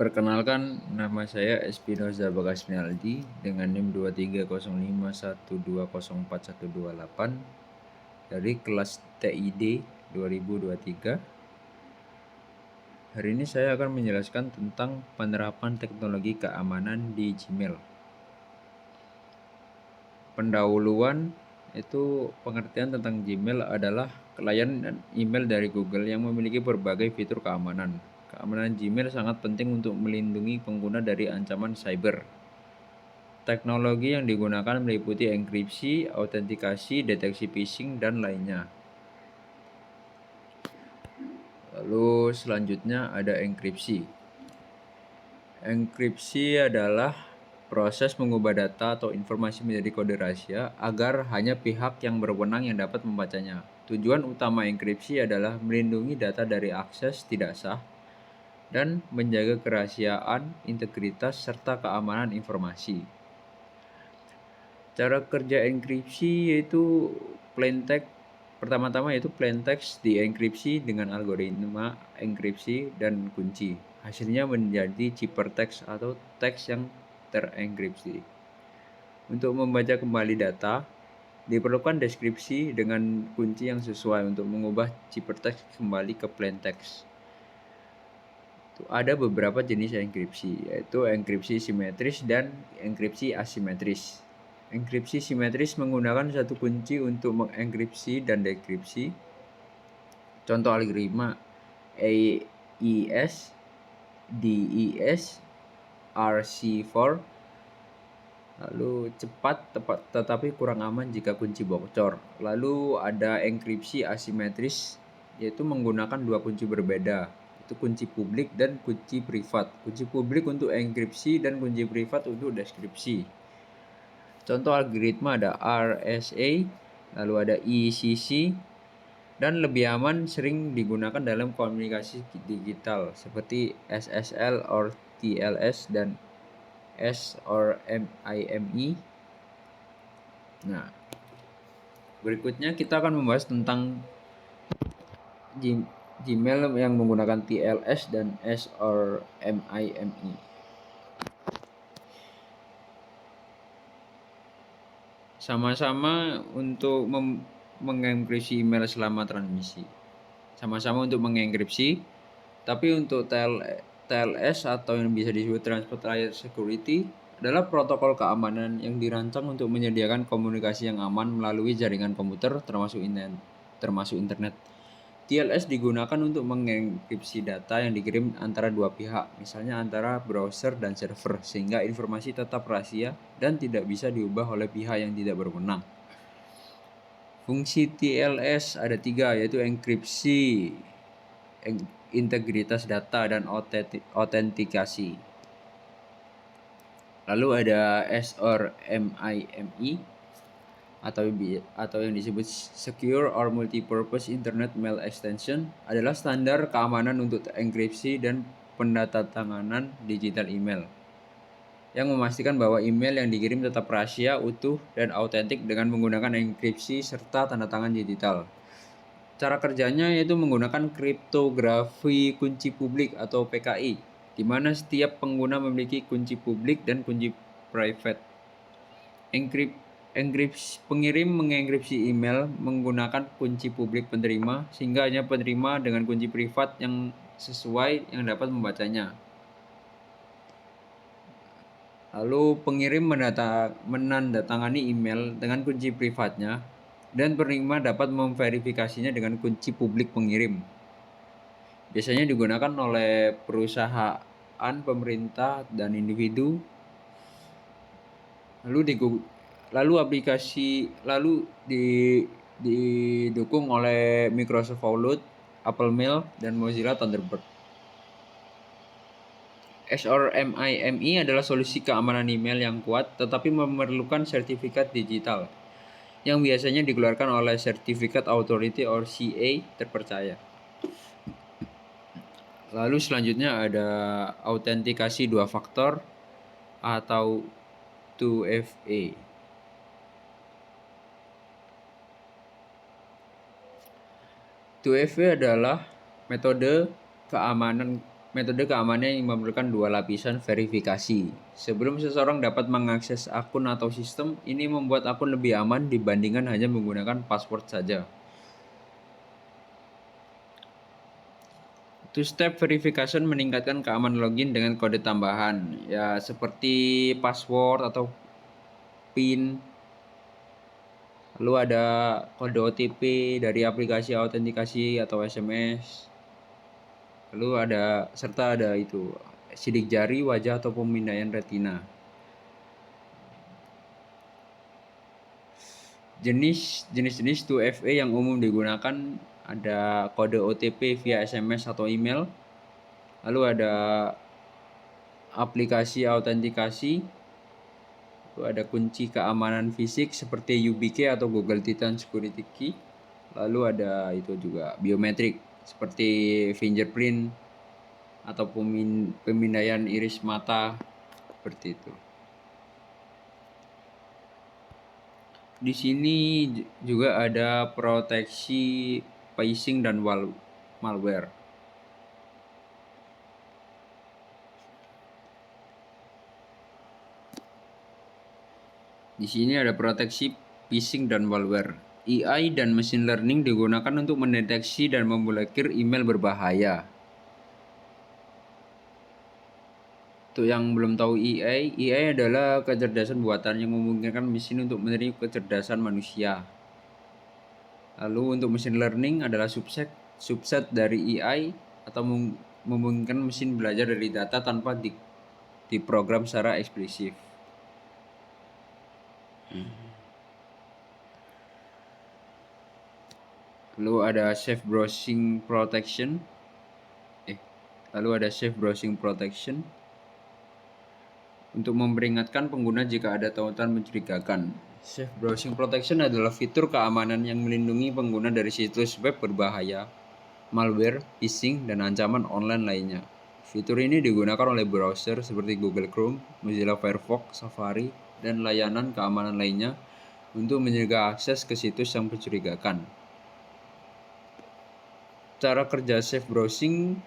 Perkenalkan, nama saya Espinoza Bagasmialdi dengan NIM 230512041128 dari kelas TID 2023. Hari ini saya akan menjelaskan tentang penerapan teknologi keamanan di Gmail. Pendahuluan itu pengertian tentang Gmail adalah klien email dari Google yang memiliki berbagai fitur keamanan. Keamanan Gmail sangat penting untuk melindungi pengguna dari ancaman cyber. Teknologi yang digunakan meliputi enkripsi, autentikasi, deteksi phishing, dan lainnya. Lalu selanjutnya ada enkripsi. Enkripsi adalah proses mengubah data atau informasi menjadi kode rahasia agar hanya pihak yang berwenang yang dapat membacanya. Tujuan utama enkripsi adalah melindungi data dari akses tidak sah dan menjaga kerahasiaan, integritas, serta keamanan informasi. Cara kerja enkripsi yaitu plaintext. Pertama-tama yaitu plaintext dienkripsi dengan algoritma enkripsi dan kunci. Hasilnya menjadi ciphertext atau teks yang terenkripsi. Untuk membaca kembali data, diperlukan deskripsi dengan kunci yang sesuai untuk mengubah ciphertext kembali ke plaintext. Ada beberapa jenis enkripsi, yaitu enkripsi simetris dan enkripsi asimetris. Enkripsi simetris menggunakan satu kunci untuk mengenkripsi dan dekripsi. Contoh algoritma AES, DES, RC4. Lalu cepat, tepat, tetapi kurang aman jika kunci bocor. Lalu ada enkripsi asimetris, yaitu menggunakan dua kunci berbeda. Itu kunci publik dan kunci privat. Kunci publik untuk enkripsi dan kunci privat untuk deskripsi. Contoh algoritma ada RSA, lalu ada ECC, dan lebih aman sering digunakan dalam komunikasi digital seperti SSL or TLS dan S or MIME. Nah, berikutnya kita akan membahas tentang Gmail yang menggunakan TLS dan S or MIME. Sama-sama untuk mengenkripsi email selama transmisi. Sama-sama untuk mengenkripsi, tapi untuk TLS atau yang bisa disebut Transport Layer Security adalah protokol keamanan yang dirancang untuk menyediakan komunikasi yang aman melalui jaringan komputer termasuk internet. TLS digunakan untuk mengenkripsi data yang dikirim antara dua pihak, misalnya antara browser dan server, sehingga informasi tetap rahasia dan tidak bisa diubah oleh pihak yang tidak berwenang. Fungsi TLS ada 3, yaitu enkripsi, integritas data, dan autentikasi. Lalu ada S or MIME atau yang disebut Secure or Multipurpose Internet Mail Extension adalah standar keamanan untuk enkripsi dan pendatanganan digital email yang memastikan bahwa email yang dikirim tetap rahasia, utuh, dan autentik dengan menggunakan enkripsi serta tanda tangan digital. Cara kerjanya yaitu menggunakan kriptografi kunci publik atau PKI, di mana setiap pengguna memiliki kunci publik dan kunci private. Pengirim mengenkripsi email menggunakan kunci publik penerima, sehingga hanya penerima dengan kunci privat yang sesuai yang dapat membacanya. Lalu pengirim menandatangani email dengan kunci privatnya, dan penerima dapat memverifikasinya dengan kunci publik pengirim. Biasanya digunakan oleh perusahaan, pemerintah, dan individu. Lalu didukung oleh Microsoft Outlook, Apple Mail, dan Mozilla Thunderbird. SRMIME adalah solusi keamanan email yang kuat tetapi memerlukan sertifikat digital yang biasanya dikeluarkan oleh Certificate Authority or CA terpercaya. Lalu selanjutnya ada autentikasi 2 faktor atau 2FA. 2FA adalah metode keamanan Metode keamanan yang memerlukan 2 lapisan verifikasi. Sebelum seseorang dapat mengakses akun atau sistem, ini membuat akun lebih aman dibandingkan hanya menggunakan password saja. Two-step verification meningkatkan keamanan login dengan kode tambahan, ya seperti password atau PIN. Lalu ada kode OTP dari aplikasi autentikasi atau SMS. Lalu serta ada itu sidik jari, wajah atau pemindaian retina. Jenis 2FA yang umum digunakan ada kode OTP via SMS atau email. Lalu ada aplikasi autentikasi. Lalu ada kunci keamanan fisik seperti YubiKey atau Google Titan Security Key. Lalu ada itu juga biometrik seperti fingerprint atau pemindaian iris mata seperti itu. Di sini juga ada proteksi phishing dan malware. Di sini ada proteksi phishing dan malware. AI dan machine learning digunakan untuk mendeteksi dan memblokir email berbahaya. Untuk yang belum tahu AI adalah kecerdasan buatan yang memungkinkan mesin untuk meniru kecerdasan manusia. Lalu untuk machine learning adalah subset dari AI atau memungkinkan mesin belajar dari data tanpa diprogram secara eksplisit. Lalu ada safe browsing protection. Untuk memperingatkan pengguna jika ada tautan mencurigakan. Safe browsing protection adalah fitur keamanan yang melindungi pengguna dari situs web berbahaya, malware, phishing, dan ancaman online lainnya. Fitur ini digunakan oleh browser seperti Google Chrome, Mozilla Firefox, Safari, dan layanan keamanan lainnya untuk mencegah akses ke situs yang mencurigakan. Cara kerja safe browsing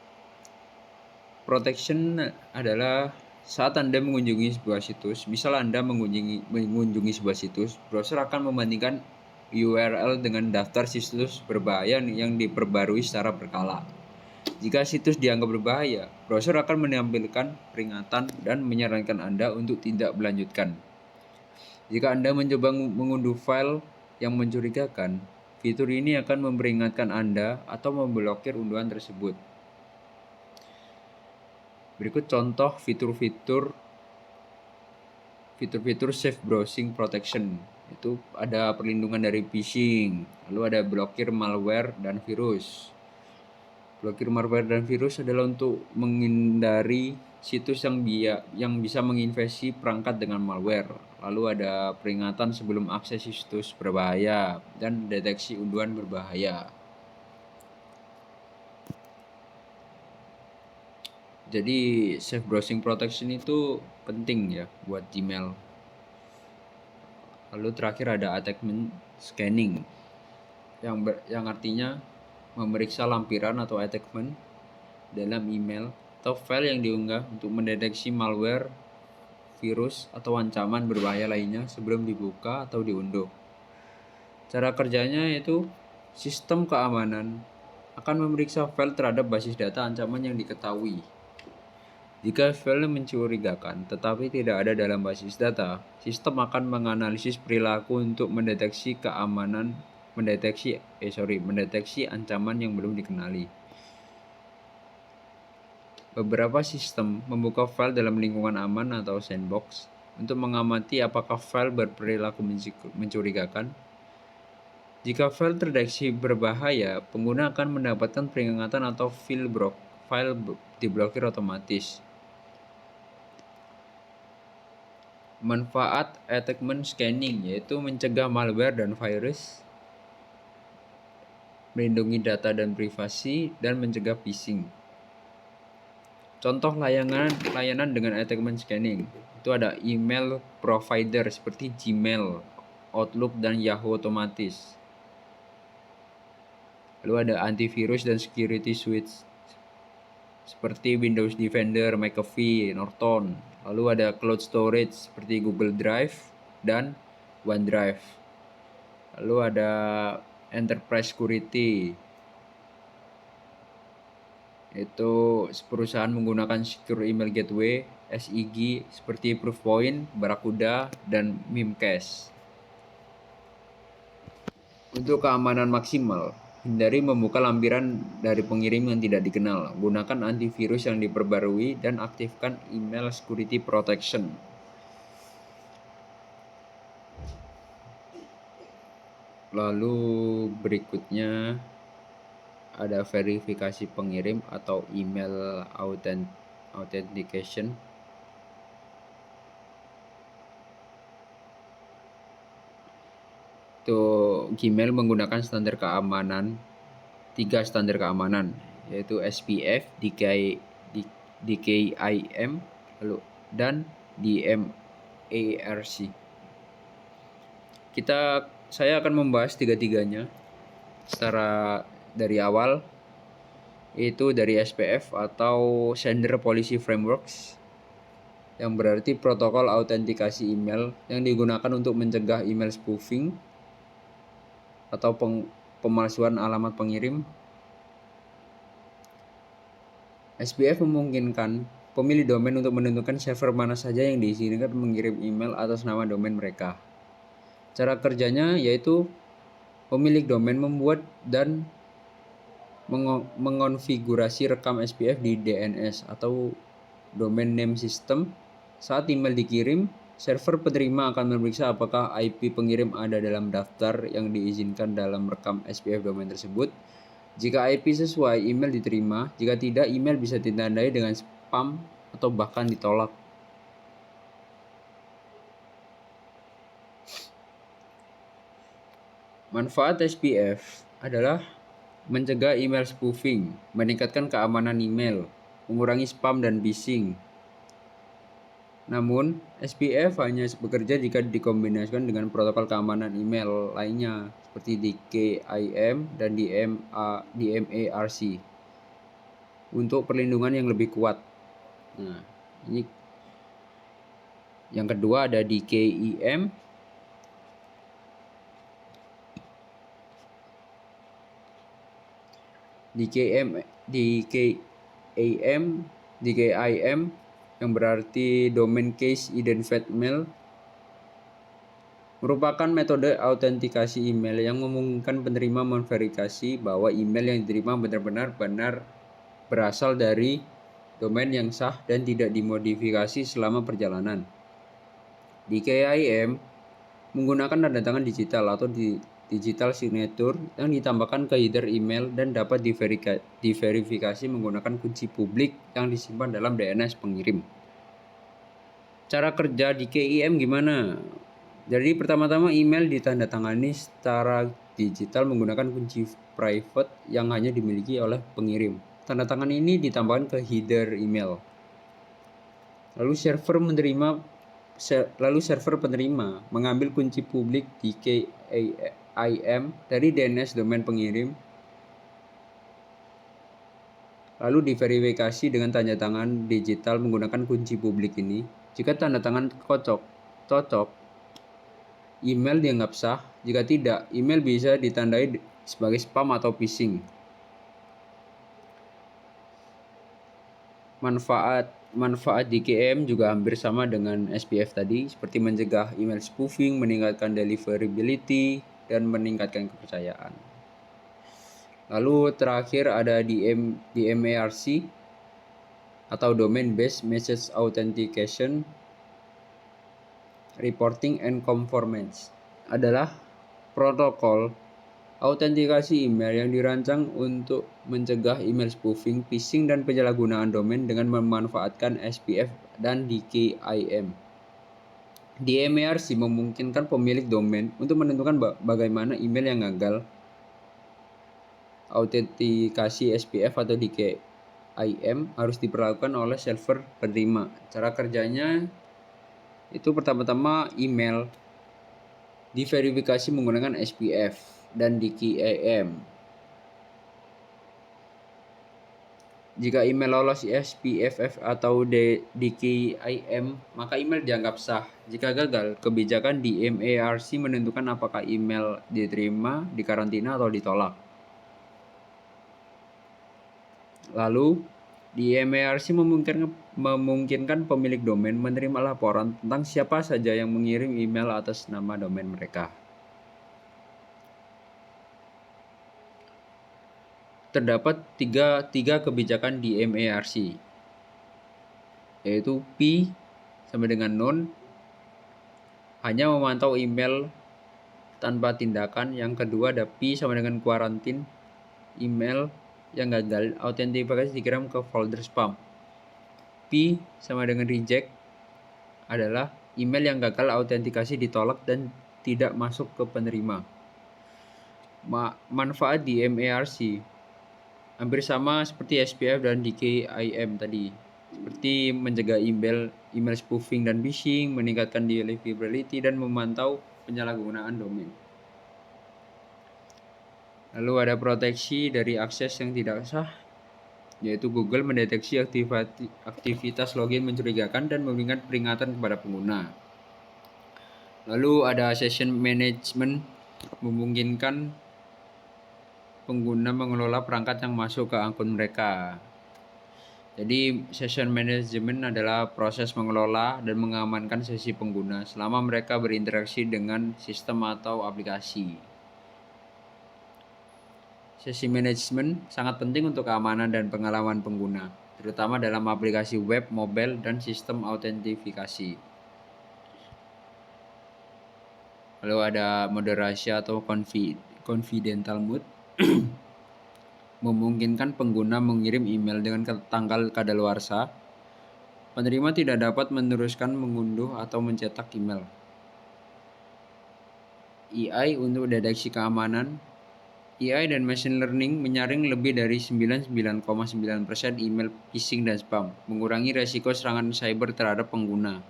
protection adalah saat Anda mengunjungi sebuah situs, misal Anda mengunjungi sebuah situs, browser akan membandingkan URL dengan daftar situs berbahaya yang diperbarui secara berkala. Jika situs dianggap berbahaya, browser akan menampilkan peringatan dan menyarankan Anda untuk tidak melanjutkan. Jika Anda mencoba mengunduh file yang mencurigakan, fitur ini akan memperingatkan Anda atau memblokir unduhan tersebut. Berikut contoh fitur-fitur safe browsing protection. Itu ada perlindungan dari phishing, lalu ada blokir malware dan virus. Blokir malware dan virus adalah untuk menghindari situs yang bisa menginfeksi perangkat dengan malware. Lalu ada peringatan sebelum akses situs berbahaya dan deteksi unduhan berbahaya. Jadi safe browsing protection itu penting ya buat Gmail. Lalu terakhir ada attachment scanning yang artinya memeriksa lampiran atau attachment dalam email atau file yang diunggah untuk mendeteksi malware, virus, atau ancaman berbahaya lainnya sebelum dibuka atau diunduh. Cara kerjanya yaitu sistem keamanan akan memeriksa file terhadap basis data ancaman yang diketahui. Jika file mencurigakan tetapi tidak ada dalam basis data, sistem akan menganalisis perilaku untuk mendeteksi ancaman yang belum dikenali. Beberapa sistem membuka file dalam lingkungan aman atau sandbox untuk mengamati apakah file berperilaku mencurigakan. Jika file terdeteksi berbahaya, pengguna akan mendapatkan peringatan atau file diblokir otomatis. Manfaat attachment scanning yaitu mencegah malware dan virus, melindungi data dan privasi, dan mencegah phishing. Contoh layanan dengan attachment scanning itu ada email provider seperti Gmail, Outlook, dan Yahoo otomatis. Lalu ada antivirus dan security suite seperti Windows Defender, McAfee, Norton. Lalu ada cloud storage seperti Google Drive dan OneDrive. Lalu ada enterprise security. Itu perusahaan menggunakan secure email gateway SEG seperti Proofpoint, Barracuda, dan Mimecast. Untuk keamanan maksimal, hindari membuka lampiran dari pengirim yang tidak dikenal. Gunakan antivirus yang diperbarui dan aktifkan email security protection. Lalu berikutnya ada verifikasi pengirim atau email authentication. Itu Gmail menggunakan standar keamanan, 3 standar keamanan, yaitu SPF, DKIM, lalu dan DMARC. Saya akan membahas tiga-tiganya secara dari awal, yaitu dari SPF atau Sender Policy Frameworks, yang berarti protokol autentikasi email yang digunakan untuk mencegah email spoofing atau pemalsuan alamat pengirim. SPF memungkinkan pemilik domain untuk menentukan server mana saja yang diizinkan mengirim email atas nama domain mereka. Cara kerjanya yaitu pemilik domain membuat dan mengonfigurasi rekam SPF di DNS atau Domain Name System. Saat email dikirim, server penerima akan memeriksa apakah IP pengirim ada dalam daftar yang diizinkan dalam rekam SPF domain tersebut. Jika IP sesuai, email diterima. Jika tidak, email bisa ditandai dengan spam atau bahkan ditolak. Manfaat SPF adalah mencegah email spoofing, meningkatkan keamanan email, mengurangi spam dan phishing. Namun, SPF hanya bekerja jika dikombinasikan dengan protokol keamanan email lainnya seperti DKIM dan DMARC untuk perlindungan yang lebih kuat. Nah, ini yang kedua ada DKIM. DKIM yang berarti Domain Case Identified Mail merupakan metode autentikasi email yang memungkinkan penerima memverifikasi bahwa email yang diterima benar-benar berasal dari domain yang sah dan tidak dimodifikasi selama perjalanan. DKIM menggunakan tanda tangan digital atau digital signature yang ditambahkan ke header email dan dapat diverifikasi menggunakan kunci publik yang disimpan dalam DNS pengirim. Cara kerja DKIM gimana? Jadi pertama-tama email ditandatangani secara digital menggunakan kunci private yang hanya dimiliki oleh pengirim. Tanda tangan ini ditambahkan ke header email. Lalu server penerima mengambil kunci publik DKIM dari DNS domain pengirim, lalu diverifikasi dengan tanda tangan digital menggunakan kunci publik ini. Jika tanda tangan cocok, email dianggap sah. Jika tidak, email bisa ditandai sebagai spam atau phishing. Manfaat DKIM juga hampir sama dengan SPF tadi, seperti mencegah email spoofing, meningkatkan deliverability, dan meningkatkan kepercayaan. Lalu terakhir ada DMARC atau Domain Based Message Authentication Reporting and Conformance, adalah protokol autentikasi email yang dirancang untuk mencegah email spoofing, phishing, dan penyalahgunaan domain dengan memanfaatkan SPF dan DKIM. DMARC memungkinkan pemilik domain untuk menentukan bagaimana email yang gagal autentikasi SPF atau DKIM harus diperlakukan oleh server penerima. Cara kerjanya itu pertama-tama email diverifikasi menggunakan SPF dan DKIM. Jika email lolos SPFF atau DKIM, maka email dianggap sah. Jika gagal, kebijakan di MARC menentukan apakah email diterima, dikarantina, atau ditolak. Lalu, di MARC memungkinkan pemilik domain menerima laporan tentang siapa saja yang mengirim email atas nama domain mereka. Terdapat tiga kebijakan di MARC, yaitu P sama dengan none, hanya memantau email tanpa tindakan. Yang kedua ada P sama dengan quarantine, email yang gagal autentikasi dikirim ke folder spam. P sama dengan reject adalah email yang gagal autentikasi ditolak dan tidak masuk ke penerima. Manfaat di MARC hampir sama seperti SPF dan DKIM tadi, seperti mencegah email spoofing dan phishing, meningkatkan deliverability, dan memantau penyalahgunaan domain. Lalu ada proteksi dari akses yang tidak sah, yaitu Google mendeteksi aktivitas login mencurigakan dan memberikan peringatan kepada pengguna. Lalu ada session management, memungkinkan pengguna mengelola perangkat yang masuk ke akun mereka. Jadi session management adalah proses mengelola dan mengamankan sesi pengguna selama mereka berinteraksi dengan sistem atau aplikasi. Sesi management sangat penting untuk keamanan dan pengalaman pengguna, terutama dalam aplikasi web, mobile, dan sistem autentifikasi. Lalu ada mode rahasia atau confidential mode, memungkinkan pengguna mengirim email dengan tanggal kadaluarsa. Penerima tidak dapat meneruskan mengunduh atau mencetak email. AI untuk deteksi keamanan. AI dan machine learning menyaring lebih dari 99,9% email phishing dan spam, mengurangi resiko serangan cyber terhadap pengguna.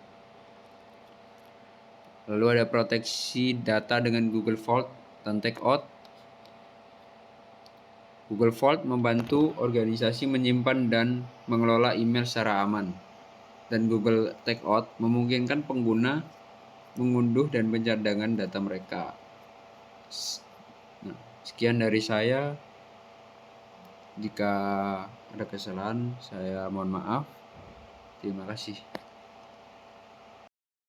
Lalu ada proteksi data dengan Google Vault dan Takeout. Google Vault membantu organisasi menyimpan dan mengelola email secara aman. Dan Google Takeout memungkinkan pengguna mengunduh dan mencadangan data mereka. Nah, sekian dari saya. Jika ada kesalahan, saya mohon maaf. Terima kasih.